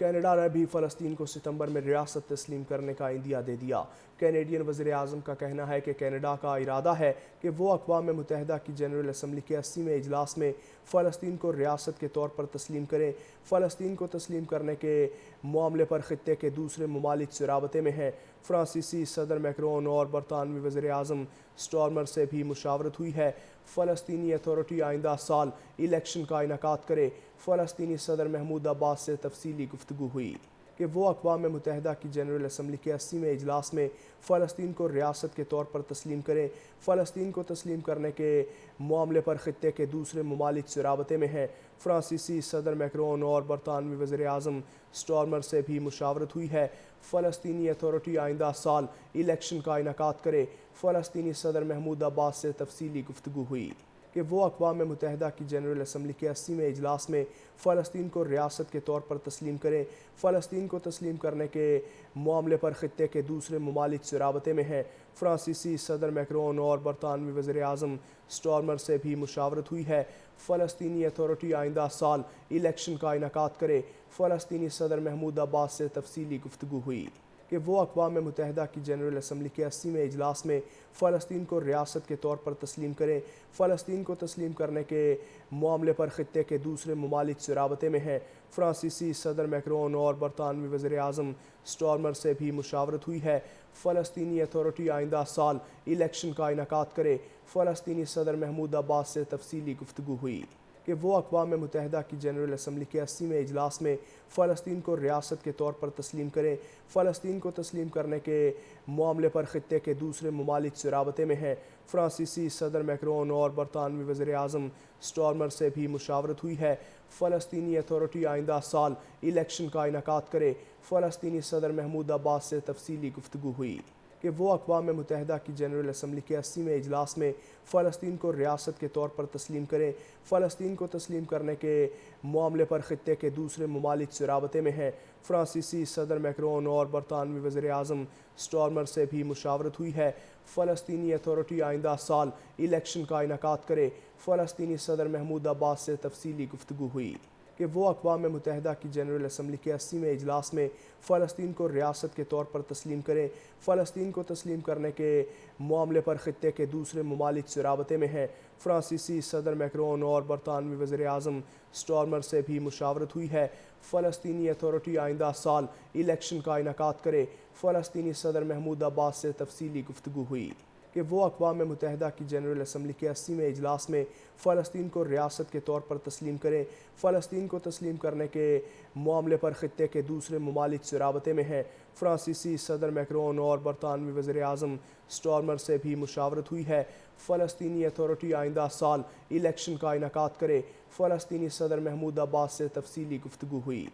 Canada نے بھی فلسطین کو ستمبر میں ریاست تسلیم کرنے کا عندیہ دے دیا۔ کینیڈین وزیر اعظم کا کہنا ہے کہ کینیڈا کا ارادہ ہے کہ وہ اقوام متحدہ کی جنرل اسمبلی کے 80ویں اجلاس میں فلسطین کو ریاست کے طور پر تسلیم کریں۔ فلسطین کو تسلیم کرنے کے معاملے پر خطے کے دوسرے ممالک سے رابطے میں ہیں۔ فرانسیسی صدر میکرون اور برطانوی وزیر اعظم سٹارمر سے بھی مشاورت ہوئی ہے۔ فلسطینی اتھارٹی آئندہ سال الیکشن کا انعقاد کرے۔ فلسطینی صدر محمود عباس سے تفصیلی گفتگو ہوئی کہ وہ اقوام متحدہ کی جنرل اسمبلی کے 80ویں اجلاس میں فلسطین کو ریاست کے طور پر تسلیم کریں۔ فلسطین کو تسلیم کرنے کے معاملے پر خطے کے دوسرے ممالک سے رابطے میں ہیں۔ فرانسیسی صدر میکرون اور برطانوی وزیر اعظم سٹارمر سے بھی مشاورت ہوئی ہے۔ فلسطینی اتھارٹی آئندہ سال الیکشن کا انعقاد کرے۔ فلسطینی صدر محمود عباس سے تفصیلی گفتگو ہوئی کہ وہ اقوام متحدہ کی جنرل اسمبلی کے 80ویں اجلاس میں فلسطین کو ریاست کے طور پر تسلیم کریں۔ فلسطین کو تسلیم کرنے کے معاملے پر خطے کے دوسرے ممالک سے رابطے میں ہیں۔ فرانسیسی صدر میکرون اور برطانوی وزیر اعظم سٹارمر سے بھی مشاورت ہوئی ہے۔ فلسطینی اتھارٹی آئندہ سال الیکشن کا انعقاد کرے۔ فلسطینی صدر محمود عباس سے تفصیلی گفتگو ہوئی کہ وہ اقوام متحدہ کی جنرل اسمبلی کے 80ویں اجلاس میں فلسطین کو ریاست کے طور پر تسلیم کریں۔ فلسطین کو تسلیم کرنے کے معاملے پر خطے کے دوسرے ممالک سے رابطے میں ہیں۔ فرانسیسی صدر میکرون اور برطانوی وزیر اعظم سٹارمر سے بھی مشاورت ہوئی ہے۔ فلسطینی اتھارٹی آئندہ سال الیکشن کا انعقاد کرے۔ فلسطینی صدر محمود عباس سے تفصیلی گفتگو ہوئی کہ وہ اقوام متحدہ کی جنرل اسمبلی کے 80ویں اجلاس میں فلسطین کو ریاست کے طور پر تسلیم کریں۔ فلسطین کو تسلیم کرنے کے معاملے پر خطے کے دوسرے ممالک سے رابطے میں ہیں۔ فرانسیسی صدر میکرون اور برطانوی وزیر اعظم سٹارمر سے بھی مشاورت ہوئی ہے۔ فلسطینی اتھارٹی آئندہ سال الیکشن کا انعقاد کرے۔ فلسطینی صدر محمود عباس سے تفصیلی گفتگو ہوئی کہ وہ اقوام متحدہ کی جنرل اسمبلی کے 80ویں اجلاس میں فلسطین کو ریاست کے طور پر تسلیم کریں۔ فلسطین کو تسلیم کرنے کے معاملے پر خطے کے دوسرے ممالک سے رابطے میں ہیں۔ فرانسیسی صدر میکرون اور برطانوی وزیر اعظم سٹارمر سے بھی مشاورت ہوئی ہے۔ فلسطینی اتھارٹی آئندہ سال الیکشن کا انعقاد کرے۔ فلسطینی صدر محمود عباس سے تفصیلی گفتگو ہوئی کہ وہ اقوام متحدہ کی جنرل اسمبلی کے 80ویں اجلاس میں فلسطین کو ریاست کے طور پر تسلیم کریں۔ فلسطین کو تسلیم کرنے کے معاملے پر خطے کے دوسرے ممالک سے رابطے میں ہیں۔ فرانسیسی صدر میکرون اور برطانوی وزیر اعظم سٹارمر سے بھی مشاورت ہوئی ہے۔ فلسطینی اتھارٹی آئندہ سال الیکشن کا انعقاد کرے۔ فلسطینی صدر محمود عباس سے تفصیلی گفتگو ہوئی کہ وہ اقوام متحدہ کی جنرل اسمبلی کے 80ویں اجلاس میں فلسطین کو ریاست کے طور پر تسلیم کریں۔ فلسطین کو تسلیم کرنے کے معاملے پر خطے کے دوسرے ممالک سے رابطے میں ہیں۔ فرانسیسی صدر میکرون اور برطانوی وزیر اعظم سٹارمر سے بھی مشاورت ہوئی ہے۔ فلسطینی اتھارٹی آئندہ سال الیکشن کا انعقاد کرے۔ فلسطینی صدر محمود عباس سے تفصیلی گفتگو ہوئی